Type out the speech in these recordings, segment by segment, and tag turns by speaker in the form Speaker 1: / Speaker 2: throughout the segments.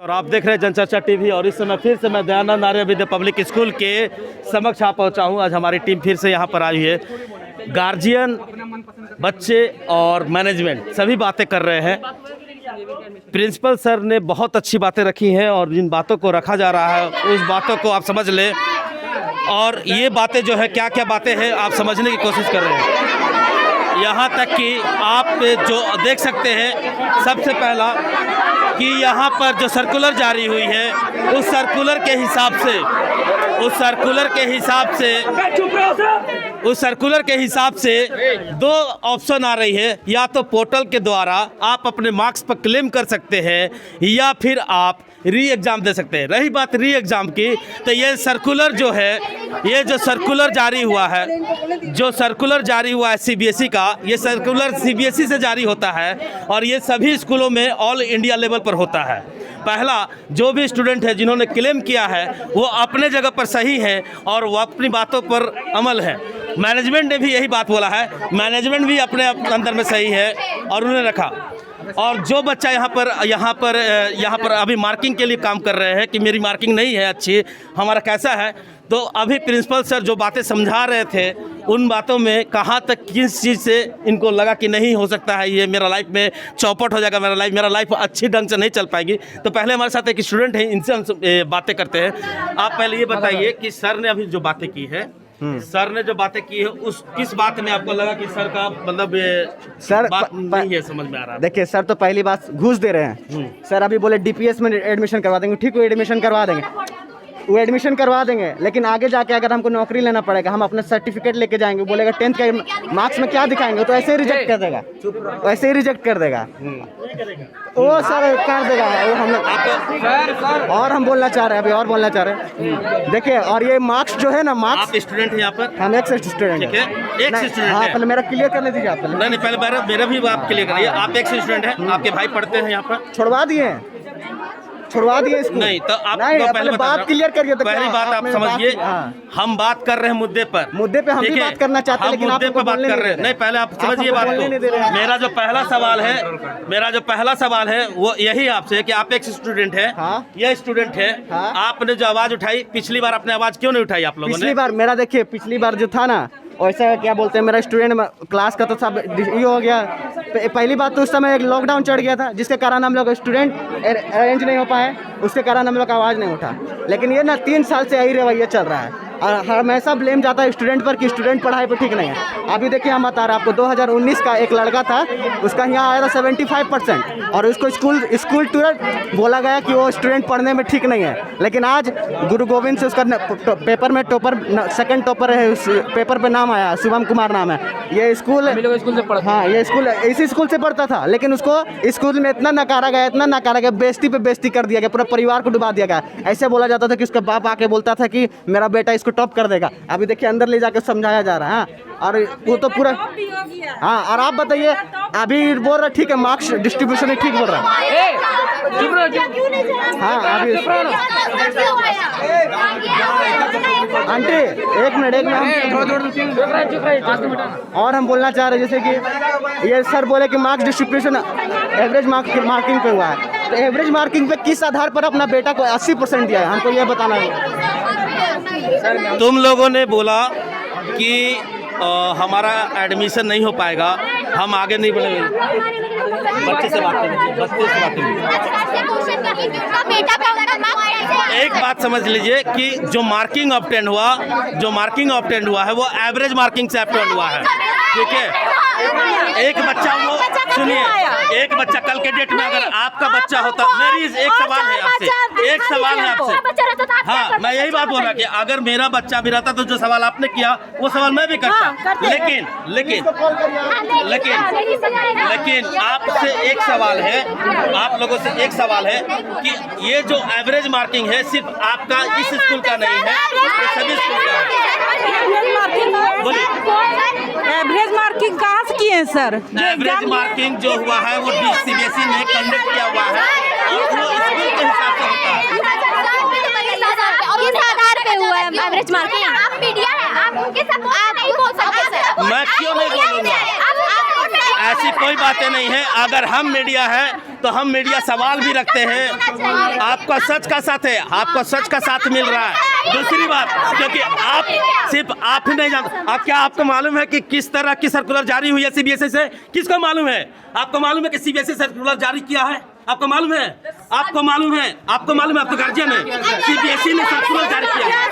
Speaker 1: और आप देख रहे हैं जनचर्चा टीवी और इस समय फिर से मैं दयानंद आर्य विद्या पब्लिक स्कूल के समक्ष आ पहुंचा हूं। आज हमारी टीम फिर से यहां पर आई है। गार्जियन, बच्चे और मैनेजमेंट सभी बातें कर रहे हैं। प्रिंसिपल सर ने बहुत अच्छी बातें रखी हैं और जिन बातों को रखा जा रहा है उस बातों को आप समझ लें। और ये बातें जो है क्या क्या बातें हैं आप समझने की कोशिश कर रहे हैं। यहाँ तक कि आप जो देख सकते हैं, सबसे पहला कि यहाँ पर जो सर्कुलर जारी हुई है उस सर्कुलर के हिसाब से दो ऑप्शन आ रही है। या तो पोर्टल के द्वारा आप अपने मार्क्स पर क्लेम कर सकते हैं या फिर आप री एग्ज़ाम दे सकते हैं। रही बात री एग्ज़ाम की, तो ये सर्कुलर जो है, ये जो सर्कुलर जारी हुआ है सीबीएसई का, ये सर्कुलर सीबीएसई से जारी होता है और ये सभी स्कूलों में ऑल इंडिया लेवल पर होता है। पहला, जो भी स्टूडेंट है जिन्होंने क्लेम किया है वो अपने जगह पर सही है और वो अपनी बातों पर अमल है। मैनेजमेंट ने भी यही बात बोला है, मैनेजमेंट भी अपने अंदर में सही है और उन्होंने रखा। और जो बच्चा यहाँ पर अभी मार्किंग के लिए काम कर रहे हैं कि मेरी मार्किंग नहीं है अच्छी, हमारा कैसा है, तो अभी प्रिंसिपल सर जो बातें समझा रहे थे उन बातों में कहाँ तक किस चीज़ से इनको लगा कि नहीं हो सकता है, ये मेरा लाइफ में चौपट हो जाएगा, मेरा लाइफ अच्छी ढंग से नहीं चल पाएगी। तो पहले हमारे साथ एक स्टूडेंट है, इनसे हम बातें करते हैं। आप पहले ये बताइए कि सर ने अभी जो बातें की है, उस किस बात में आपको लगा कि सर का मतलब
Speaker 2: सर
Speaker 1: बात नहीं है समझ में आ रहा है?
Speaker 2: देखिए सर, तो पहली बात घूस दे रहे हैं। सर अभी बोले डीपीएस में एडमिशन करवा देंगे, ठीक है एडमिशन करवा देंगे, वो एडमिशन करवा देंगे, लेकिन आगे जाके अगर हमको नौकरी लेना पड़ेगा, हम अपना सर्टिफिकेट लेके जाएंगे, बोलेगा 10th के मार्क्स में क्या दिखाएंगे, तो ऐसे ही रिजेक्ट कर देगा, वो सर कर देगा। वो हम लोग और हम बोलना चाह रहे हैं, अभी और बोलना चाह रहे हैं। देखिए, और ये मार्क्स जो है ना, मार्क्स
Speaker 1: आप स्टूडेंट हैं यहाँ पर?
Speaker 2: हम एक स्टूडेंट
Speaker 1: है, एक स्टूडेंट
Speaker 2: हाँ,
Speaker 1: है।
Speaker 2: पहले मेरा क्लियर करने दीजिए आप।
Speaker 1: नहीं, पहले मेरा भी आप क्लियर करिए। आप एक स्टूडेंट हैं, आपके भाई पढ़ते हैं यहाँ पर?
Speaker 2: छुड़वा दिए इसको।
Speaker 1: नहीं, तो आप
Speaker 2: पहले बात क्लियर करिए। तो
Speaker 1: पहली बात आप समझिए, हम बात कर रहे हैं मुद्दे पे हम भी बात करना चाहते हैं, लेकिन मुद्दे पे बात कर रहे हैं। नहीं, पहले आप समझिए बात को। मेरा जो पहला सवाल है वो यही आपसे कि आप एक स्टूडेंट है, ये स्टूडेंट है, आपने जो आवाज उठाई, पिछली बार आपने आवाज क्यों नहीं उठाई आप लोगों ने?
Speaker 2: पिछली बार मेरा देखिए, पिछली बार जो था ना, वैसा क्या बोलते हैं, मेरा स्टूडेंट क्लास का तो सब ये हो गया। पहली बात तो उस समय एक लॉकडाउन चढ़ गया था, जिसके कारण हम लोग स्टूडेंट अरेंज नहीं हो पाए, उसके कारण हम लोग का आवाज़ नहीं उठा। लेकिन ये ना 3 साल से यही रवैया चल रहा है और हमेशा ब्लेम जाता है स्टूडेंट पर कि स्टूडेंट पढ़ाई पर ठीक नहीं है। अभी देखिए, हम बता रहे हैं आपको, 2019 का एक लड़का था, उसका यहाँ आया था 75% और उसको स्कूल टूर बोला गया कि वो स्टूडेंट पढ़ने में ठीक नहीं है। लेकिन आज गुरु गोविंद से उसका पेपर में टॉपर, सेकंड टॉपर है, उस पेपर पे नाम आया, शुभम कुमार नाम है। ये स्कूल से पढ़ा, हाँ, ये स्कूल इसी स्कूल से पढ़ता था, लेकिन उसको स्कूल में इतना नकारा गया, बेइज्जती पे बेइज्जती कर दिया गया, पूरा परिवार को डुबा दिया गया। ऐसे बोला जाता था कि उसका बाप आके बोलता था कि मेरा बेटा इसको टॉप कर देगा। अभी देखिए, अंदर ले जाकर समझाया जा रहा है, और वो तो पूरा, हाँ। और आप बताइए, अभी बोल रहा ठीक है, मार्क्स डिस्ट्रीब्यूशन ही ठीक बोल रहा है, हाँ। अभी आंटी एक मिनट और हम बोलना चाह रहे हैं, जैसे कि ये सर बोले कि मार्क्स डिस्ट्रीब्यूशन एवरेज मार्किंग पे हुआ है, तो एवरेज मार्किंग पे किस आधार पर अपना बेटा को 80% दिया है, हमको ये बताना है।
Speaker 1: तुम लोगों ने बोला कि हमारा एडमिशन नहीं हो पाएगा, हम आगे नहीं बढ़ेंगे। बच्चे से बात करेंगे। एक बात समझ लीजिए कि जो मार्किंग ऑब्टेन हुआ है वो एवरेज मार्किंग से ऑब्टेन हुआ है, ठीक है। एक बच्चा, वो सुनिए, एक बच्चा कल के डेट में अगर आपका बच्चा होता, मेरी एक सवाल है आपसे, हाँ, मैं यही बात बोल रहा कि अगर मेरा बच्चा भी रहता तो जो सवाल आपने किया वो सवाल मैं भी करता। लेकिन आपसे एक सवाल है, आप लोगों से एक सवाल है कि ये जो एवरेज मार्किंग है सिर्फ आपका इस स्कूल का नहीं है, ये सभी स्कूल का है। बोलिए,
Speaker 3: एवरेज मार्किंग कहाँ से किए हैं सर?
Speaker 1: एवरेज मार्किंग जो हुआ है वो सीबीएसई ने कंडक्ट किया हुआ है और वो स्कूल के हिसाब से होता है।
Speaker 4: किस आधार पे हुआ है एवरेज मार्किंग? आप मीडिया है, आप उनके सपोर्ट नहीं बोल सकते सर।
Speaker 1: मैं क्यों नहीं बोलूँगा? ऐसी कोई बातें नहीं है। अगर हम मीडिया है तो हम मीडिया सवाल भी रखते हैं। आपका सच का साथ है, आपको सच का साथ मिल रहा है। दूसरी बात, क्योंकि आप सिर्फ आप ही नहीं जानते, आप क्या आपको मालूम है कि किस तरह की सर्कुलर जारी हुई है सीबीएसई से? किसको मालूम है? आपको मालूम है कि सीबीएसई सर्कुलर जारी किया है? आपको मालूम है? आपको मालूम है? आपको मालूम है? आपको गार्जियन है? सीबीएसई ने सर्कुलर जारी किया है।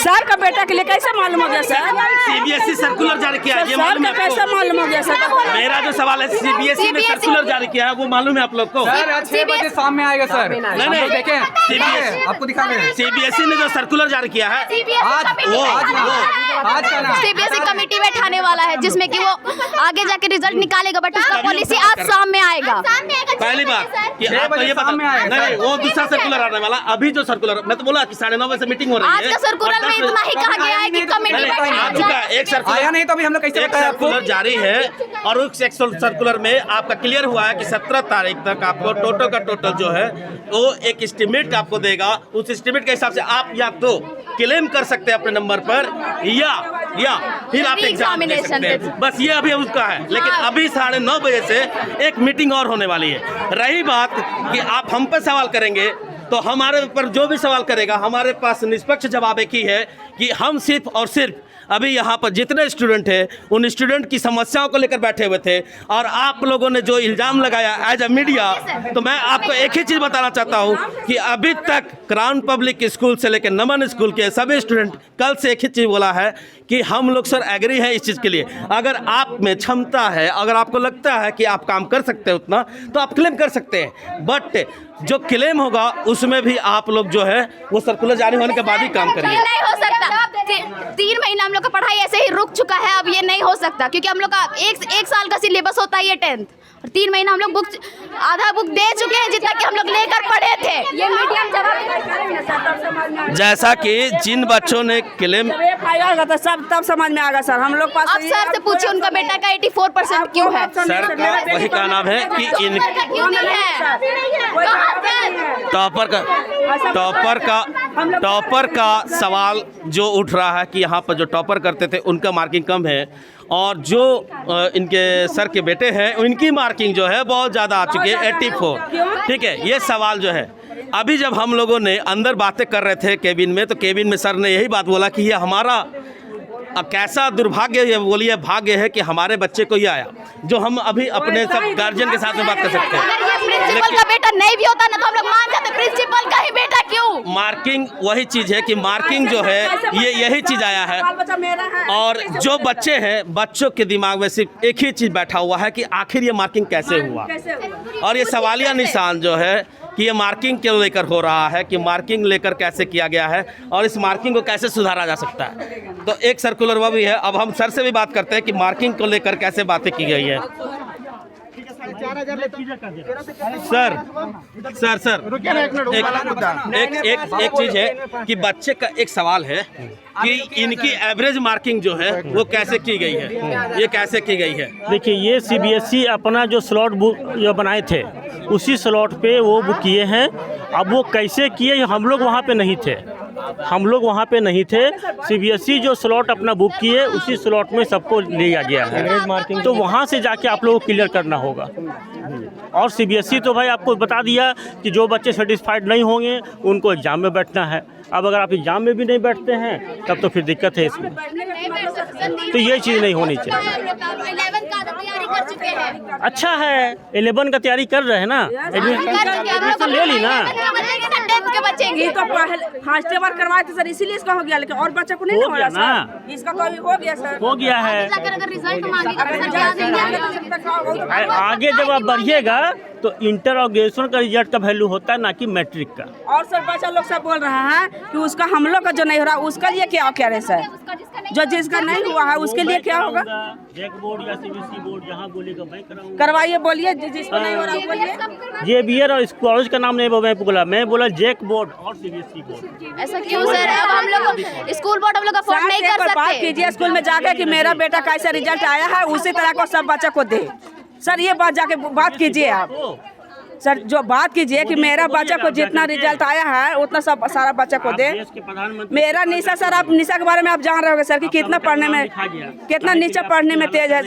Speaker 3: सर का बेटा के लिए कैसे मालूम हो गया सर?
Speaker 1: सीबीएसई सर्कुलर जारी किया है, ये मालूम है
Speaker 3: कैसे
Speaker 1: आपको?
Speaker 3: मालूम हो गया सर?
Speaker 1: मेरा जो सवाल है, सीबीएसई ने सर्कुलर जारी किया है, वो मालूम है आप लोग को?
Speaker 5: सर आज 6 बजे शाम में आएगा सर।
Speaker 1: नहीं
Speaker 5: देखें
Speaker 1: सीबीएसई
Speaker 5: आपको दिखा रहे हैं।
Speaker 1: सीबीएसई ने जो सर्कुलर जारी किया है
Speaker 5: आज का ना
Speaker 4: सीबीएसई कमेटी बैठाने वाला है जिसमें कि वो आगे जाके रिजल्ट निकालेगा, बट उसका पॉलिसी आज शाम में आएगा।
Speaker 1: पहली बात कि
Speaker 5: छह
Speaker 1: आपको
Speaker 5: बजे
Speaker 1: ये
Speaker 5: शाम में
Speaker 1: पता
Speaker 5: आएगा,
Speaker 1: नहीं, वो दूसरा सर्कुलर आने वाला। अभी जो सर्कुलर, मैं तो बोला कि 9:30 बजे से मीटिंग हो रही है।
Speaker 4: आज का सर्कुलर में इतना ही कहा गया है कि कमेटी
Speaker 1: आ चुका है एक सर्कुलर,
Speaker 5: आया नहीं तो अभी हम लोग कैसे
Speaker 1: एक
Speaker 5: बताएं आपको?
Speaker 1: सर्कुलर जारी है और उस सर्कुलर में आपका क्लियर हुआ है कि 17 तारीख तक आपको टोटल का टोटल जो है वो एक एस्टिमेट आपको देगा। उस एस्टिमेट के हिसाब से आप या तो क्लेम कर सकते हैं अपने नंबर पर या फिर आप एग्जाम दे सकते हैं। बस ये अभी उसका है। लेकिन अभी 9:30 बजे से एक मीटिंग और होने वाली है। रही बात कि आप हम पर सवाल करेंगे तो हमारे ऊपर जो भी सवाल करेगा, हमारे पास निष्पक्ष जवाब एक ही है कि हम सिर्फ और सिर्फ अभी यहाँ पर जितने स्टूडेंट हैं उन स्टूडेंट की समस्याओं को लेकर बैठे हुए थे। और आप लोगों ने जो इल्ज़ाम लगाया एज अ मीडिया, तो मैं आपको एक ही चीज़ बताना चाहता हूँ कि अभी तक क्राउन पब्लिक स्कूल से लेकर नमन स्कूल के सभी स्टूडेंट कल से एक ही चीज़ बोला है कि हम लोग सर एग्री हैं इस चीज़ के लिए। अगर आप में क्षमता है, अगर आपको लगता है कि आप काम कर सकते हैं उतना, तो आप क्लेम कर सकते हैं। बट जो क्लेम होगा उसमें भी आप लोग जो है वो सर्कुलर जारी होने के बाद ही काम करिए।
Speaker 4: नहीं हो सकता। 3 महीना हम लोग का पढ़ाई ऐसे ही रुक चुका है। अब ये नहीं हो सकता क्योंकि हम लोग का एक साल का सिलेबस होता है ये 10th, और 3 महीना हम लोग बुक आधा बुक दे चुके हैं जितना कि हम लोग लेकर पढ़े थे। ये मीडियम जगह
Speaker 1: जैसा कि जिन बच्चों ने क्लेम
Speaker 3: आएगा तो सब तब समझ में आएगा सर। हम लोग पास
Speaker 4: अब सर से पूछिए उनका बेटा का 84% क्यों है?
Speaker 1: सर का वही का नाम है कि इन
Speaker 4: क्यों नहीं है?
Speaker 1: टॉपर का सवाल जो उठ रहा है कि यहाँ पर जो टॉपर करते थे उनका मार्किंग कम है और जो इनके सर के बेटे हैं उनकी मार्किंग जो है बहुत ज़्यादा आ चुकी है 84। ठीक है, ये सवाल जो है अभी जब हम लोगों ने अंदर बातें कर रहे थे केबिन में, तो केबिन में सर ने यही बात बोला कि ये हमारा कैसा दुर्भाग्य, ये बोलिए भाग्य है कि हमारे बच्चे को ये आया, जो हम अभी अपने सब गार्जियन के साथ में बात कर सकते हैं।
Speaker 4: प्रिंसिपल का बेटा नहीं भी होता ना तो हम लोग मान जाते, प्रिंसिपल का ही बेटा क्यों?
Speaker 1: मार्किंग वही चीज़ है कि मार्किंग जो है ये यही चीज़ आया है। और जो बच्चे हैं, बच्चों के दिमाग में सिर्फ एक ही चीज़ बैठा हुआ है कि आखिर ये मार्किंग कैसे हुआ। और ये सवालिया निशान जो है कि ये मार्किंग क्यों लेकर हो रहा है, कि मार्किंग लेकर कैसे किया गया है और इस मार्किंग को कैसे सुधारा जा सकता है। तो एक सर्कुलर वो भी है। अब हम सर से भी बात करते हैं कि मार्किंग को लेकर कैसे बातें की गई है। सर एक चीज़ है कि बच्चे का एक सवाल है कि इनकी एवरेज मार्किंग जो है वो कैसे की गई है, ये कैसे की गई है?
Speaker 6: देखिए, ये सीबीएसई अपना जो स्लॉट बुक जो बनाए थे उसी स्लॉट पे वो बुक किए हैं। अब वो कैसे किए, हम लोग वहाँ पे नहीं थे। सीबीएसई जो स्लॉट अपना बुक किए उसी स्लॉट में सबको लिया गया है, तो वहाँ से जाके आप लोगों को क्लियर करना होगा। और सीबीएसई तो भाई आपको बता दिया कि जो बच्चे सेटिस्फाइड नहीं होंगे उनको एग्ज़ाम में बैठना है। अब अगर आप एग्ज़ाम में भी नहीं बैठते हैं तब तो फिर दिक्कत है इसमें। तो ये चीज़ नहीं होनी चाहिए।
Speaker 4: 11 का तैयारी कर चुके हैं।
Speaker 6: अच्छा है, 11 का तैयारी कर रहे हैं ना, एडमिशन ले ली ना।
Speaker 3: ये तो फर्स्ट बार करवाए थे सर, इसीलिए इसका हो गया, लेकिन और बच्चा को नहीं
Speaker 6: हो गया ना,
Speaker 3: इसका तो अभी हो गया सर,
Speaker 6: हो गया है।
Speaker 4: अगर रिजल्ट मांगेगा तो
Speaker 6: आगे जब आप बढ़िएगा तो इंटर और ग्रेजुएशन का रिजल्ट का वैल्यू होता है, ना कि मैट्रिक का।
Speaker 3: और सर बच्चा लोग सब बोल रहा है कि उसका हम लोग का जो नहीं हो रहा उसका लिए क्या कह रहे सर, जो जिसका नहीं हुआ है उसके लिए क्या होगा?
Speaker 6: जैक बोर्ड या सीबीएसई बोर्ड जहाँ बोलेगा मैं कराऊंगा।
Speaker 3: करवाइए, बोलिए जिसको नहीं हो रहा बोलिए।
Speaker 6: जेबीआर और कॉलेज का नाम नहीं बोला, मैं बोला जैक बोर्ड और सीबीएसई बोर्ड।
Speaker 4: ऐसा क्यों सर? अब हम लोग स्कूल बोर्ड हम लोग अफोर्ड नहीं कर सकते।
Speaker 3: बात कीजिए स्कूल में जाकर कि मेरा बेटा कैसा रिजल्ट आया है, उसी तरह को सब बच्चा को दे। सर ये बात जाके बात कीजिए आप। सर जो बात कीजिए कि मेरा बच्चा को जितना रिजल्ट आया है उतना सब सारा बच्चा को दे। मेरा निशा सर, आप निशा के बारे में आप जान रहे होंगे सर कि कितना पढ़ने में, कितना नीचे पढ़ने में तेज है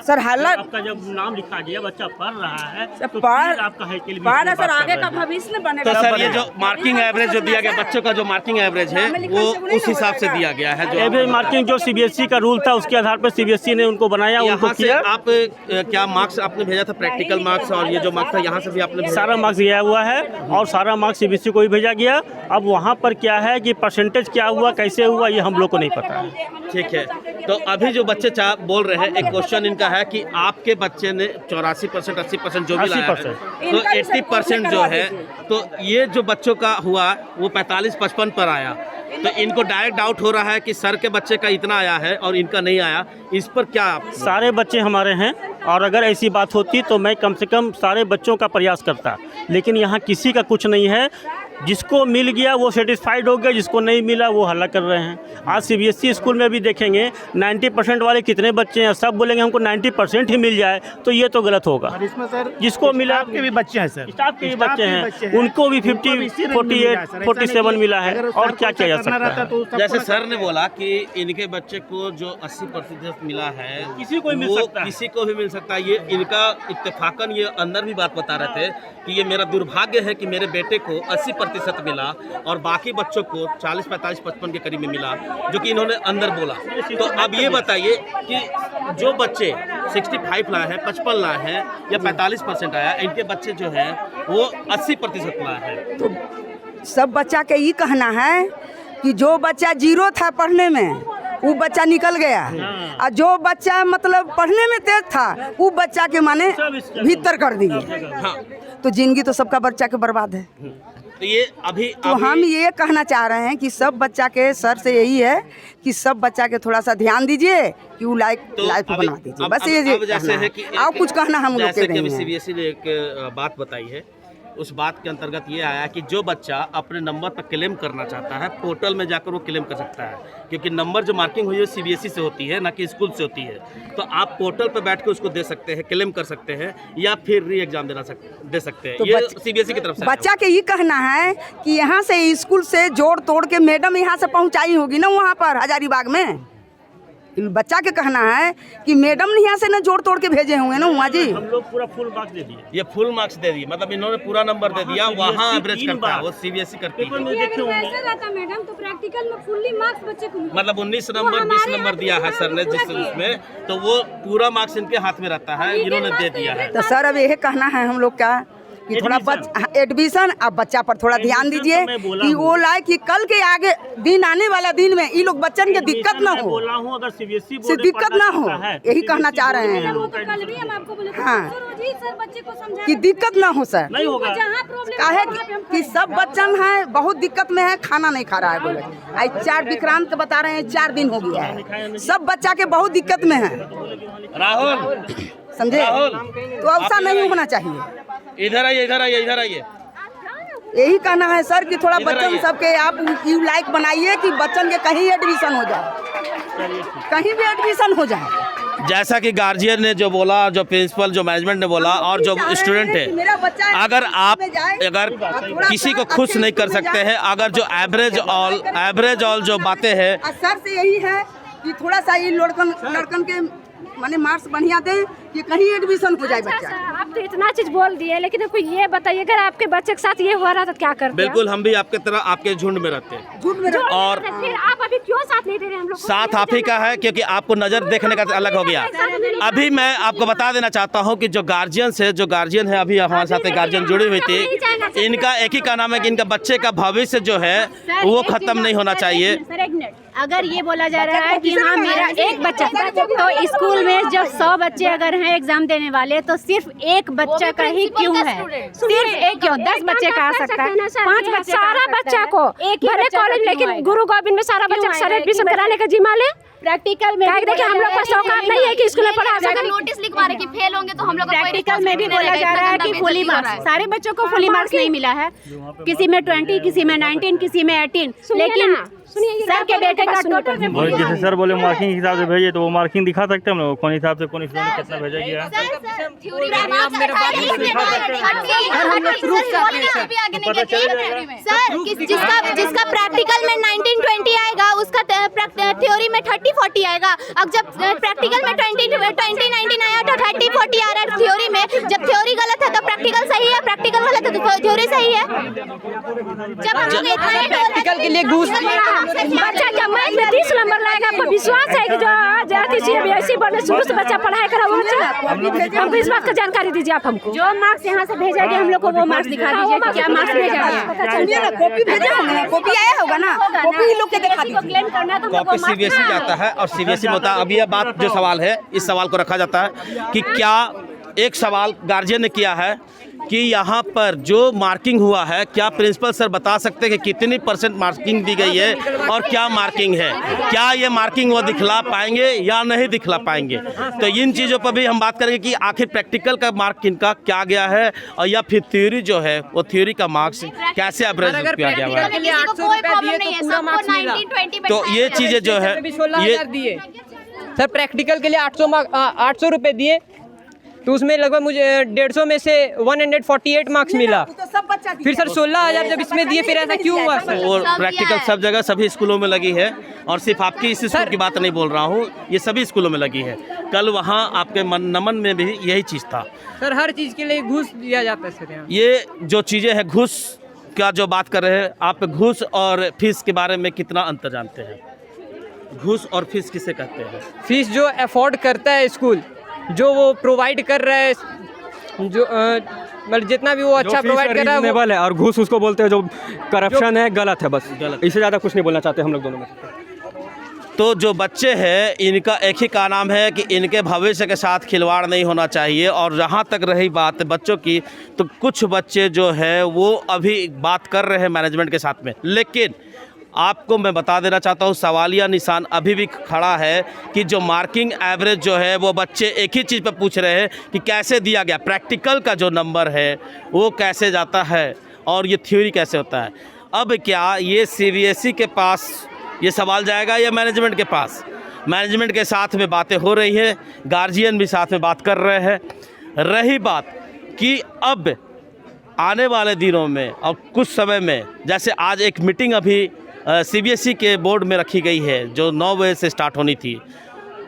Speaker 3: सर। हल्ला
Speaker 6: आपका जब नाम लिखा गया, बच्चा पढ़ रहा है तो
Speaker 3: पढ़
Speaker 6: आपका है के लिए
Speaker 3: पढ़ सर, आगे का भविष्य में बनेगा।
Speaker 1: तो सर ये जो मार्किंग एवरेज जो दिया गया, बच्चों का जो मार्किंग एवरेज है वो उस हिसाब से दिया गया है। जो
Speaker 6: एवरेज मार्किंग जो सीबीएसई का रूल था उसके आधार पर सीबीएसई ने उनको बनाया, उनको
Speaker 1: यहाँ से
Speaker 6: किया।
Speaker 1: आप क्या मार्क्स आपने भेजा था, प्रैक्टिकल मार्क्स और ये जो मार्क्स था यहाँ से भी आपने भेजा?
Speaker 6: सारा मार्क्स गया हुआ है और सारा मार्क्स सीबीएसई को ही भेजा गया। अब वहाँ पर क्या है कि परसेंटेज क्या हुआ, कैसे हुआ, ये हम लोग को नहीं पता है।
Speaker 1: ठीक है, तो अभी जो बच्चे बोल रहे हैं, एक क्वेश्चन इनका है कि आपके बच्चे ने 84% 80% जो भी लाया है,
Speaker 6: 80%।
Speaker 1: तो 80% जो है, तो ये जो बच्चों का हुआ वो 45-55 पर आया, तो इनको डायरेक्ट डाउट हो रहा है कि सर के बच्चे का इतना आया है और इनका नहीं आया। इस पर क्या आप?
Speaker 6: सारे बच्चे हमारे हैं और अगर ऐसी बात होती तो मैं कम से कम सारे बच्चों का प्रयास करता, लेकिन यहाँ किसी का कुछ नहीं है। जिसको मिल गया वो सेटिस्फाइड हो गया, जिसको नहीं मिला वो हल्ला कर रहे हैं। आज सीबीएसई स्कूल में भी देखेंगे 90% वाले कितने बच्चे हैं, सब बोलेंगे हमको 90% ही मिल जाए, तो ये तो गलत होगा।
Speaker 7: इसमें सर
Speaker 6: जिसको मिला
Speaker 7: के भी बच्चे हैं सर,
Speaker 6: स्टाफ के भी बच्चे हैं, उनको भी 50, 48, 47 मिला है, और क्या किया जा सकता है।
Speaker 1: जैसे सर ने बोला कि इनके बच्चे को जो 80% मिला है,
Speaker 6: किसी को भी मिल
Speaker 1: वो
Speaker 6: सकता है।
Speaker 1: किसी को भी मिल सकता है। ये इनका इत्तेफाकन ये अंदर भी बात बता रहे थे कि ये मेरा दुर्भाग्य है कि मेरे बेटे को 80% मिला और बाकी बच्चों को 40, 45, 55 के करीब में मिला, जो कि इन्होंने अंदर बोला। तो अब ये बताइए कि जो बच्चे 65 लाए हैं, 55 लाए हैं या 45% आया, इनके बच्चे जो है वो 80% लाए हैं।
Speaker 8: तो सब बच्चा के ये कहना है कि जो बच्चा 0 था पढ़ने में वो बच्चा निकल गया, और जो बच्चा मतलब पढ़ने में तेज था वो बच्चा के माने भीतर कर दिए।
Speaker 1: हाँ,
Speaker 8: तो जिंदगी तो सबका बच्चा के बर्बाद है।
Speaker 1: तो ये अभी
Speaker 8: तो हम ये कहना चाह रहे हैं कि सब बच्चा के सर से यही है कि सब बच्चा के थोड़ा सा ध्यान दीजिए कि वो लाइफ बना दीजिए, बस ये
Speaker 1: जैसे है कि
Speaker 8: और कुछ कहना हम लोग
Speaker 1: जैसे
Speaker 8: के
Speaker 1: कि
Speaker 8: नहीं है।
Speaker 1: सीबीएसई ने एक बात बताई है, उस बात के अंतर्गत ये आया कि जो बच्चा अपने नंबर पर क्लेम करना चाहता है, पोर्टल में जाकर वो क्लेम कर सकता है, क्योंकि नंबर जो मार्किंग हुई है सीबीएसई से होती है, ना कि स्कूल से होती है। तो आप पोर्टल पर बैठ के उसको दे सकते हैं, क्लेम कर सकते हैं, या फिर री एग्जाम दे सकते हैं।
Speaker 8: तो
Speaker 1: ये सीबीएसई की तरफ से
Speaker 8: बच्चा के ये कहना है कि यहाँ से स्कूल से जोड़ तोड़ के मैडम यहाँ से पहुँचाई होगी ना वहाँ पर हजारीबाग में। बच्चा के कहना है कि मैडम ने यहाँ से ना जोड़ तोड़ के भेजे होंगे ना वहाँ जी।
Speaker 6: हम लोग पूरा फुल मार्क्स दे दिए,
Speaker 1: ये फुल मार्क्स दे दिए, मतलब इन्होंने पूरा नंबर दे दिया, वहाँ एवरेज करता है, वो सीबीएसई करती है।
Speaker 6: देखे होंगे।
Speaker 9: मैडम तो प्रैक्टिकल में फुल्ली मार्क्स बच्चे को मिलता है।
Speaker 1: मतलब 19 नंबर 20 नंबर दिया है सर ने जिस उसमें, तो वो पूरा मार्क्स इनके हाथ में रहता है, इन्होंने दे दिया है।
Speaker 8: तो सर अब यही कहना है हम लोग का कि थोड़ा एडमिशन आप बच्चा पर थोड़ा ध्यान दीजिए कि वो लाए कि कल के आगे दिन आने वाला दिन में ये लोग बच्चन के दिक्कत ना हो,
Speaker 6: बोला हूँ अगर सीबीएसई
Speaker 8: से दिक्कत ना हो, यही कहना चाह रहे हैं हम।
Speaker 9: कल भी हम आपको बोले
Speaker 8: हाँ
Speaker 9: सर बच्चे को समझा
Speaker 8: कि दिक्कत ना हो सर,
Speaker 6: नहीं होगा।
Speaker 9: जहाँ प्रॉब्लम
Speaker 8: काहे कि सब बच्चन है बहुत दिक्कत में है, खाना नहीं खा रहा है बोले। आज 4 विक्रांत बता रहे हैं 4 दिन हो गया है, सब बच्चा के बहुत दिक्कत में है,
Speaker 1: राहुल
Speaker 8: समझे। तो ऐसा नहीं होना चाहिए।
Speaker 1: इधर आइए, इधर आइए, इधर आइए।
Speaker 8: यही कहना है सर कि थोड़ा
Speaker 1: इधर
Speaker 8: बच्चन
Speaker 1: आइए।
Speaker 8: सबके आप यू लाइक बनाइए कि बच्चन के कहीं एडमिशन हो जाए, कहीं भी एडमिशन हो जाए।
Speaker 1: जैसा कि गार्जियन ने जो बोला, जो प्रिंसिपल, जो मैनेजमेंट ने बोला, और जो स्टूडेंट है, अगर आप किसी को खुश नहीं कर सकते हैं, अगर जो एवरेज ऑल जो बातें हैं,
Speaker 8: सर से यही है कि थोड़ा सा ये लड़कन के माने मार्क्स बढ़िया दें कि कहीं एडमिशन हो जाए बच्चा।
Speaker 9: आप तो इतना चीज बोल दिए, लेकिन आपको ये बताइए अगर आपके बच्चे के साथ ये हो रहा तो क्या करते?
Speaker 1: बिल्कुल हम भी आपके तरह आपके झुंड में रहते हैं,
Speaker 8: झूठ में
Speaker 1: और
Speaker 9: फिर आप अभी क्यों साथ नहीं दे रहे हैं हम लोग को?
Speaker 1: साथ आप ही का है, क्योंकि आपको नज़र देखने का अलग हो गया। अभी मैं आपको बता देना चाहता हूं कि जो गार्जियन है, अभी हमारे साथ गार्जियन जुड़ी हुई थी, इनका एक ही का नाम है कि इनका बच्चे का भविष्य जो है वो खत्म नहीं होना चाहिए।
Speaker 9: सर एक मिनट, अगर ये बोला जा रहा है कि हाँ मेरा एक बच्चा, तो स्कूल में जब 100 बच्चे अगर हैं एग्जाम देने वाले, तो सिर्फ एक बच्चा का ही क्यों है? सिर्फ एक क्यों? 10 बच्चे का आ सकता है, 5 बच्चे, सारा बच्चा को भले कॉलेज, लेकिन गुरु गोविंद में सारा बच्चा सर एडमिशन कराने का जिम्मा ले। प्रैक्टिकल में देखिए हम लोग पास औकात नहीं है कि स्कूल में पढ़ा सके।
Speaker 4: नोटिस लिखवा रहे कि फेल होंगे तो हम लोग
Speaker 9: प्रैक्टिकल में भी बोला जा रहा है कि फुली मार्क्स, सारे बच्चों को फुली मार्क्स नहीं मिला है, किसी में 20, किसी में 19, किसी में 18, लेकिन सर के बेटे का टोटल
Speaker 6: जैसे सर बोले मार्किंग हिसाब से भेजे तो वो मार्किंग दिखा सकते हैं हम लोग कौन हिसाब से कौन स्टूडेंट कितना भेजा गया है।
Speaker 4: सर जिसका प्रैक्टिकल में 19-20 आएगा उसका थ्योरी में 30-40 आएगा। अब जब प्रैक्टिकल में 20-19 आया तो 30-40 आ रहा है थ्योरी में। जब थ्योरी गलत है तो प्रैक्टिकल सही है, प्रैक्टिकल गलत है तो थ्योरी सही है। जब हम लोग
Speaker 5: प्रैक्टिकल के लिए घूस
Speaker 9: बच्चा जब मैथ में 30 नंबर लाएगा, आपको विश्वास है कि जो सीबीएसई बोर्ड में शुरू से बच्चा पढ़ाई करा वो हमको इस बात का जानकारी दीजिए आप हमको। जो मार्क्स यहाँ से भेजा गया हम लोग को वो मार्क्स दिखा दीजिए कि क्या मार्क्स भेजा गया।
Speaker 8: कॉपी भेजा होगा, कॉपी आया होगा ना, कॉपी लोग के दिखा दीजिए।
Speaker 9: क्लेम करना है तो
Speaker 1: कॉपी सीबीएसई जाता है और सीबीएसई में होता है। अब यह बात जो सवाल है, इस सवाल को रखा जाता है कि क्या एक सवाल गार्जियन ने किया है कि यहाँ पर जो मार्किंग हुआ है क्या प्रिंसिपल सर बता सकते हैं कि कितनी % मार्किंग दी गई है और क्या मार्किंग है, क्या ये मार्किंग वो दिखला पाएंगे या नहीं दिखला पाएंगे। तो इन चीज़ों पर भी हम बात करेंगे कि आखिर प्रैक्टिकल का मार्क इनका क्या गया है और या फिर थ्योरी जो है वो थ्योरी का मार्क्स कैसे एवरेज किया गया हुआ है। तो ये चीज़ें जो है ये
Speaker 5: सर प्रैक्टिकल के लिए 800 रुपये दिए तो उसमें लगभग मुझे 150 में से 148 मार्क्स मिला। फिर सर 16,000 जब इसमें दिए फिर ऐसा क्यों हुआ सर?
Speaker 1: और प्रैक्टिकल सब जगह सभी स्कूलों में लगी है और सिर्फ आपकी इस स्कूल की बात नहीं बोल रहा हूँ, ये सभी स्कूलों में लगी है। कल वहाँ आपके नमन में भी यही चीज़ था
Speaker 5: सर। हर चीज़ के लिए घूस दिया जाता है सर यहाँ।
Speaker 1: ये जो चीज़ें हैं घूस का जो बात कर रहे हैं आप, घूस और फीस के बारे में कितना अंतर जानते हैं? घूस और फीस किसे कहते हैं?
Speaker 5: फीस जो अफोर्ड करता है स्कूल, जो वो प्रोवाइड कर रहा है, जो मतलब जितना भी वो अच्छा प्रोवाइड कर रहा है
Speaker 7: वो है, और घूस उसको बोलते हैं जो करप्शन है, गलत है, बस गलत। इससे ज़्यादा कुछ नहीं बोलना चाहते हम लोग दोनों में।
Speaker 1: तो जो बच्चे हैं इनका एक ही का नाम है कि इनके भविष्य के साथ खिलवाड़ नहीं होना चाहिए। और जहाँ तक रही बात बच्चों की, तो कुछ बच्चे जो है वो अभी बात कर रहे हैं मैनेजमेंट के साथ में, लेकिन आपको मैं बता देना चाहता हूँ सवालिया निशान अभी भी खड़ा है कि जो मार्किंग एवरेज जो है वो बच्चे एक ही चीज़ पर पूछ रहे हैं कि कैसे दिया गया, प्रैक्टिकल का जो नंबर है वो कैसे जाता है और ये थ्योरी कैसे होता है। अब क्या ये सीबीएसई के पास ये सवाल जाएगा या मैनेजमेंट के पास? मैनेजमेंट के साथ में बातें हो रही हैं, गार्जियन भी साथ में बात कर रहे हैं। रही बात कि अब आने वाले दिनों में और कुछ समय में, जैसे आज एक मीटिंग अभी सीबीएसई के बोर्ड में रखी गई है जो 9 बजे से स्टार्ट होनी थी,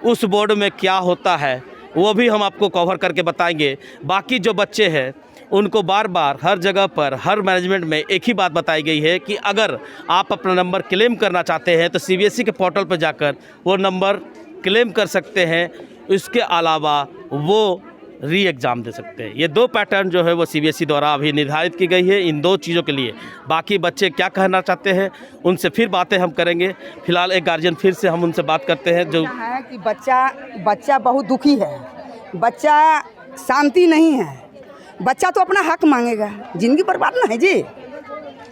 Speaker 1: उस बोर्ड में क्या होता है वो भी हम आपको कवर करके बताएंगे। बाकी जो बच्चे हैं उनको बार बार हर जगह पर हर मैनेजमेंट में एक ही बात बताई गई है कि अगर आप अपना नंबर क्लेम करना चाहते हैं तो सीबीएसई के पोर्टल पर जाकर वो नंबर क्लेम कर सकते हैं। इसके अलावा वो री एग्ज़ाम दे सकते हैं। ये 2 पैटर्न जो है वो सीबीएसई द्वारा अभी निर्धारित की गई है इन 2 चीज़ों के लिए। बाकी बच्चे क्या कहना चाहते हैं उनसे फिर बातें हम करेंगे। फिलहाल एक गार्जियन फिर से हम उनसे बात करते हैं जो
Speaker 8: है कि बच्चा बहुत दुखी है, बच्चा शांति नहीं है, बच्चा तो अपना हक मांगेगा, जिंदगी बर्बाद ना है जी।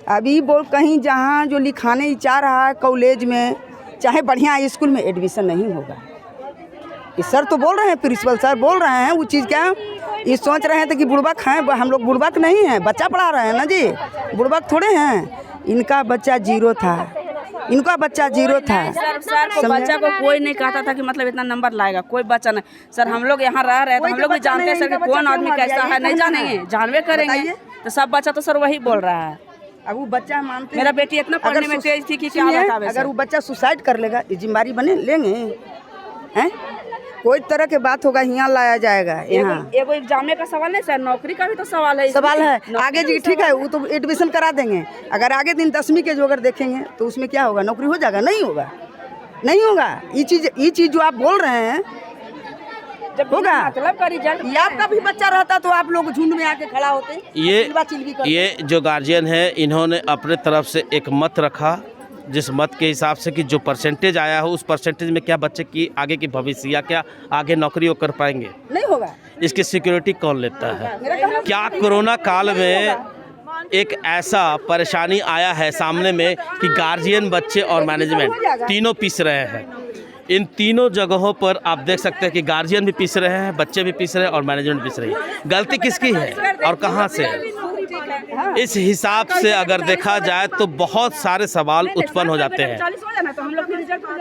Speaker 8: अभी बोल कहीं जहाँ जो लिखाने चाह रहा है कॉलेज में चाहे बढ़िया स्कूल में एडमिशन नहीं होगा। ये सर तो बोल रहे हैं, प्रिंसिपल सर बोल रहे हैं, वो चीज़ क्या ये सोच रहे हैं कि बुड़बक हैं, हम लोग बुड़बक नहीं हैं, बच्चा पढ़ा रहे हैं ना जी, बुड़बक थोड़े हैं। इनका बच्चा 0 था, इनका बच्चा 0 था।
Speaker 3: सर को बच्चा को कोई नहीं कहता था कि मतलब इतना नंबर लाएगा, कोई बच्चा नहीं। सर हम लोग यहाँ रह रहे हैं तो हम लोग भी जानते हैं सर कि कौन आदमी कैसा है, नहीं जानेंगे, जानवे करेंगे। तो सब बच्चा तो सर वही बोल रहा है।
Speaker 8: अब वो बच्चा मानते
Speaker 3: मेरा बेटी इतना पढ़ने में तेज थी कि क्या बतावे।
Speaker 8: अगर वो बच्चा सुसाइड कर लेगा, ये जिम्मेदारी बने लेंगे हैं? कोई तरह के बात होगा यहाँ लाया जाएगा। यहाँ
Speaker 3: एगो एग्जाम का सवाल नहीं सर, नौकरी का भी तो सवाल है।
Speaker 8: सवाल है आगे जी, ठीक है वो तो एडमिशन करा देंगे। अगर आगे दिन 10वीं के जो अगर देखेंगे तो उसमें क्या होगा, नौकरी हो जाएगा? नहीं होगा, नहीं होगा। ये चीज़ जो आप बोल रहे हैं जब होगा
Speaker 3: मतलब का रिजल्ट।
Speaker 8: ये आपका भी बच्चा रहता तो आप लोग झुंड में आके खड़ा होते।
Speaker 1: ये जो गार्जियन है इन्होंने अपने तरफ से एक मत रखा, जिस मत के हिसाब से कि जो परसेंटेज आया हो उस परसेंटेज में क्या बच्चे की आगे की भविष्य या क्या आगे नौकरी वो कर पाएंगे,
Speaker 8: नहीं होगा।
Speaker 1: इसकी सिक्योरिटी कौन लेता है? क्या कोरोना काल में एक ऐसा परेशानी आया है सामने में कि गार्जियन, बच्चे और मैनेजमेंट तीनों पीस रहे हैं। इन तीनों जगहों पर आप देख सकते हैं कि गार्जियन भी पीस रहे हैं, बच्चे भी पीस रहे हैं और मैनेजमेंट पीस रही है। गलती किसकी है और कहाँ से है? इस हिसाब से अगर देखा जाए तो बहुत सारे सवाल उत्पन्न हो जाते हैं।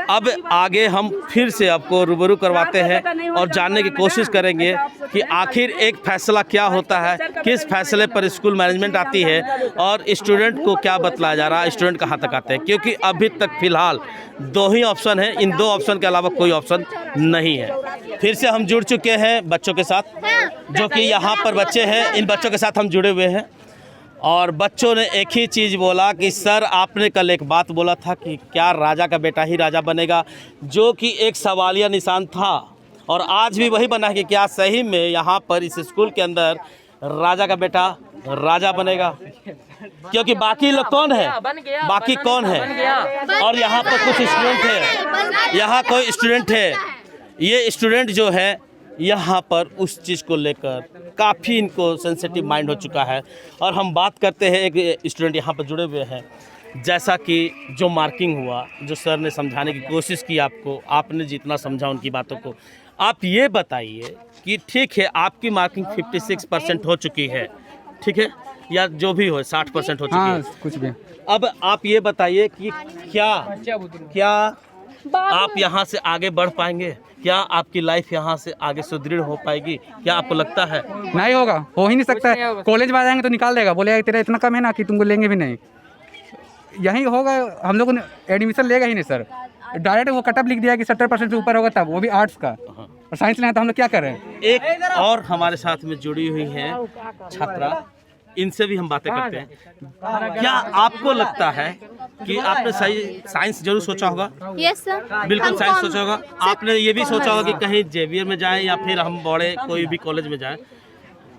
Speaker 1: अब आगे हम फिर से आपको रूबरू करवाते हैं और जानने की कोशिश करेंगे कि आखिर एक फैसला क्या होता है, किस फैसले पर स्कूल मैनेजमेंट आती है और स्टूडेंट को क्या बतलाया जा रहा है, स्टूडेंट कहाँ तक आते हैं। क्योंकि अभी तक फ़िलहाल 2 ही ऑप्शन है, इन 2 ऑप्शन के अलावा कोई ऑप्शन नहीं है। फिर से हम जुड़ चुके हैं बच्चों के साथ, जो कि यहाँ पर बच्चे हैं, इन बच्चों के साथ हम जुड़े हुए हैं। और बच्चों ने एक ही चीज़ बोला कि सर आपने कल एक बात बोला था कि क्या राजा का बेटा ही राजा बनेगा, जो कि एक सवालिया निशान था। और आज भी वही बना है कि क्या सही में यहाँ पर इस स्कूल के अंदर राजा का बेटा राजा बनेगा। क्योंकि बाकी लोग कौन है, बाकी कौन है। और यहाँ पर कुछ स्टूडेंट है, यहाँ कोई स्टूडेंट है, ये स्टूडेंट जो है यहाँ पर उस चीज़ को लेकर काफ़ी इनको सेंसिटिव माइंड हो चुका है। और हम बात करते हैं, एक स्टूडेंट यहाँ पर जुड़े हुए हैं। जैसा कि जो मार्किंग हुआ, जो सर ने समझाने की कोशिश की आपको, आपने जितना समझा उनकी बातों को, आप ये बताइए कि ठीक है आपकी मार्किंग 56% हो चुकी है, ठीक है, या जो भी हो 60% हो चुकी है,
Speaker 7: कुछ भी।
Speaker 1: अब आप ये बताइए कि क्या आप यहाँ से आगे बढ़ पाएंगे, क्या आपकी लाइफ यहाँ से आगे सुदृढ़ हो पाएगी, क्या आपको लगता है?
Speaker 7: नहीं होगा, हो ही नहीं सकता है। कॉलेज में आ जाएंगे तो निकाल देगा, बोलेगा तेरा इतना कम है ना कि तुमको लेंगे भी नहीं। यही होगा, हम लोग एडमिशन लेगा ही नहीं सर। डायरेक्ट वो कटअप लिख दिया कि 70% से ऊपर होगा, तब वो भी आर्ट्स का, और साइंस लेना तो हम लोग क्या करें। एक
Speaker 1: और हमारे साथ में जुड़ी हुई हैं छात्रा, इनसे भी हम बातें करते हैं। क्या आपको लगता है कि आपने सही साइंस जरूर सोचा होगा?
Speaker 4: यस सर,
Speaker 1: बिल्कुल साइंस सोचा होगा। आपने ये भी सोचा होगा कि कहीं जेवियर में जाएं या फिर हम बड़े कोई भी कॉलेज में जाएं।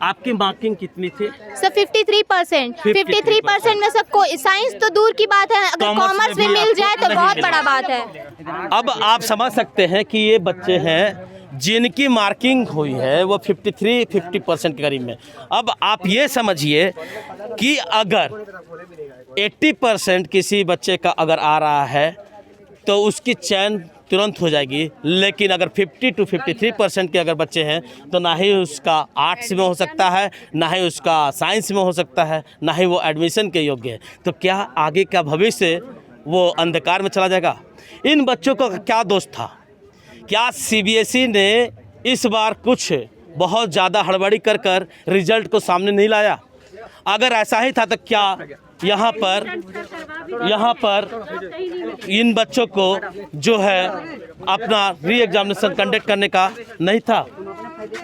Speaker 1: आपकी मार्किंग कितनी थी?
Speaker 4: सर 53%। 53% में सबको साइंस तो दूर की बात है, अगर कॉमर्स में मिल जाए तो बहुत बड़ा बात है।
Speaker 1: अब आप समझ सकते हैं कि ये बच्चे हैं जिनकी मार्किंग हुई है वो 50% के करीब में। अब आप ये समझिए कि अगर 80% किसी बच्चे का अगर आ रहा है तो उसकी चैन तुरंत हो जाएगी। लेकिन अगर 50 to 53% के अगर बच्चे हैं तो ना ही उसका आर्ट्स में हो सकता है, ना ही उसका साइंस में हो सकता है, ना ही वो एडमिशन के योग्य है। तो क्या आगे का भविष्य वो अंधकार में चला जाएगा? इन बच्चों का क्या दोष था? क्या सीबीएसई ने इस बार कुछ बहुत ज़्यादा हड़बड़ी कर रिजल्ट को सामने नहीं लाया? अगर ऐसा ही था तो क्या यहाँ पर इन बच्चों को जो है अपना री एग्जामिनेशन कंडक्ट करने का नहीं था?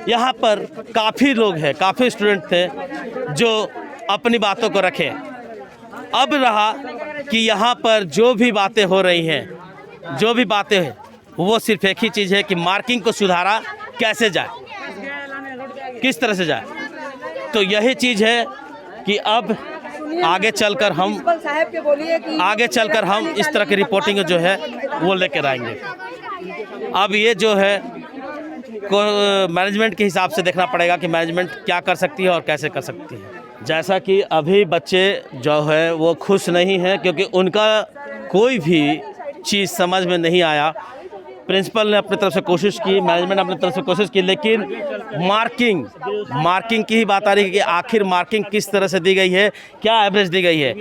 Speaker 1: यहाँ पर काफ़ी लोग हैं, काफ़ी स्टूडेंट थे जो अपनी बातों को रखे। अब रहा कि यहाँ पर जो भी बातें हो रही हैं, जो भी बातें हैं, वो सिर्फ एक ही चीज़ है कि मार्किंग को सुधारा कैसे जाए, किस तरह से जाए। तो यही चीज़ है कि अब आगे चलकर हम इस तरह की रिपोर्टिंग जो है वो लेकर आएंगे। अब ये जो है मैनेजमेंट के हिसाब से देखना पड़ेगा कि मैनेजमेंट क्या कर सकती है और कैसे कर सकती है। जैसा कि अभी बच्चे जो है वो खुश नहीं हैं क्योंकि उनका कोई भी चीज़ समझ में नहीं आया। प्रिंसिपल ने अपनी तरफ से कोशिश की, मैनेजमेंट ने अपनी तरफ से कोशिश की, लेकिन मार्किंग की ही बात आ रही है कि आखिर मार्किंग किस तरह से दी गई है, क्या एवरेज दी गई है।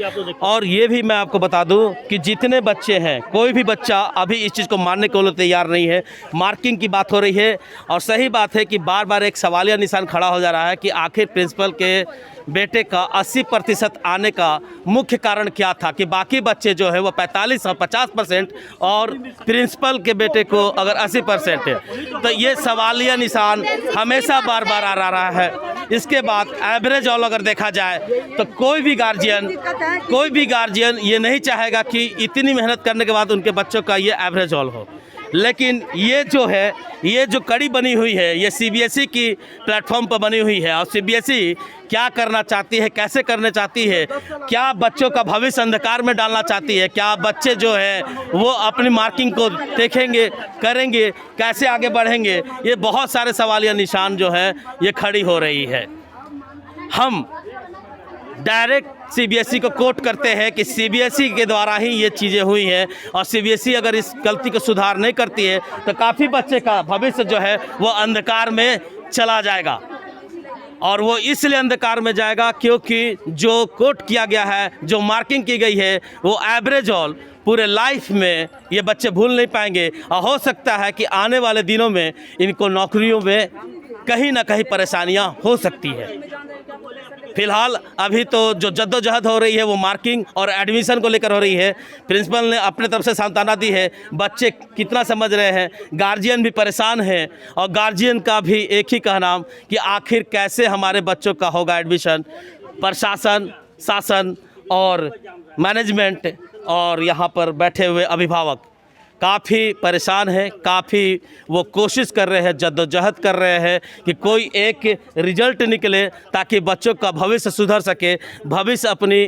Speaker 1: और ये भी मैं आपको बता दूं कि जितने बच्चे हैं, कोई भी बच्चा अभी इस चीज़ को मानने को तैयार नहीं है। मार्किंग की बात हो रही है और सही बात है कि बार बार एक सवालिया निशान खड़ा हो जा रहा है कि आखिर प्रिंसिपल के बेटे का 80% आने का मुख्य कारण क्या था कि बाकी बच्चे जो है वो 45 और 50% और प्रिंसिपल के बेटे को अगर 80% है, तो ये सवालिया निशान हमेशा बार बार आ रहा है। इसके बाद एवरेज ऑल अगर देखा जाए तो कोई भी गार्जियन ये नहीं चाहेगा कि इतनी मेहनत करने के बाद उनके बच्चों का ये एवरेज ऑल हो। लेकिन ये जो कड़ी बनी हुई है, ये सीबीएसई की प्लेटफॉर्म पर बनी हुई है। और सीबीएसई क्या करना चाहती है, कैसे करना चाहती है, क्या बच्चों का भविष्य अंधकार में डालना चाहती है, क्या बच्चे जो है वो अपनी मार्किंग को देखेंगे, करेंगे, कैसे आगे बढ़ेंगे, ये बहुत सारे सवालिया निशान जो है ये खड़ी हो रही है। हम डायरेक्ट सीबीएसई को कोट करते हैं कि सीबीएसई के द्वारा ही ये चीज़ें हुई हैं और सीबीएसई अगर इस गलती को सुधार नहीं करती है तो काफ़ी बच्चे का भविष्य जो है वो अंधकार में चला जाएगा। और वो इसलिए अंधकार में जाएगा क्योंकि जो कोट किया गया है, जो मार्किंग की गई है, वो एवरेज ऑल पूरे लाइफ में ये बच्चे भूल नहीं पाएंगे। और हो सकता है कि आने वाले दिनों में इनको नौकरियों में कहीं ना कहीं परेशानियां हो सकती है। फिलहाल अभी तो जो जद्दोजहद हो रही है वो मार्किंग और एडमिशन को लेकर हो रही है। प्रिंसिपल ने अपने तरफ से सांत्वना दी है, बच्चे कितना समझ रहे हैं, गार्जियन भी परेशान है और गार्जियन का भी एक ही कहना कि आखिर कैसे हमारे बच्चों का होगा एडमिशन। प्रशासन, शासन और मैनेजमेंट और यहाँ पर बैठे हुए अभिभावक काफ़ी परेशान हैं, काफ़ी वो कोशिश कर रहे हैं, जद्दोजहद कर रहे हैं कि कोई एक रिजल्ट निकले ताकि बच्चों का भविष्य सुधर सके, भविष्य अपनी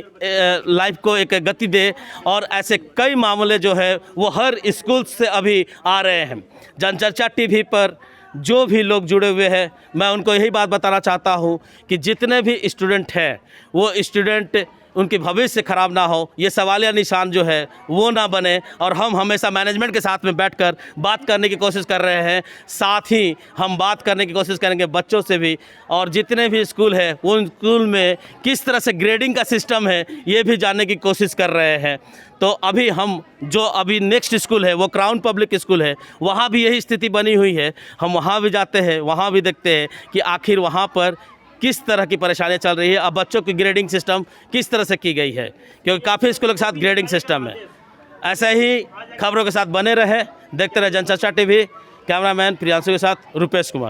Speaker 1: लाइफ को एक गति दे। और ऐसे कई मामले जो है वो हर स्कूल से अभी आ रहे हैं। जनचर्चा टीवी पर जो भी लोग जुड़े हुए हैं, मैं उनको यही बात बताना चाहता हूँ कि जितने भी स्टूडेंट हैं वो स्टूडेंट उनकी भविष्य खराब ना हो, ये सवालिया निशान जो है वो ना बने। और हम हमेशा मैनेजमेंट के साथ में बैठकर बात करने की कोशिश कर रहे हैं, साथ ही हम बात करने की कोशिश करेंगे बच्चों से भी। और जितने भी स्कूल है वो स्कूल में किस तरह से ग्रेडिंग का सिस्टम है ये भी जानने की कोशिश कर रहे हैं। तो अभी हम जो अभी नेक्स्ट स्कूल है वो क्राउन पब्लिक स्कूल है, वहाँ भी यही स्थिति बनी हुई है। हम वहाँ भी जाते हैं, वहाँ भी देखते हैं कि आखिर वहाँ पर किस तरह की परेशानियाँ चल रही है, अब बच्चों की ग्रेडिंग सिस्टम किस तरह से की गई है, क्योंकि काफ़ी स्कूलों के साथ ग्रेडिंग सिस्टम है। ऐसे ही खबरों के साथ बने रहे, देखते रहे जनचर्चा टीवी। कैमरामैन प्रियांशु के साथ रुपेश कुमार।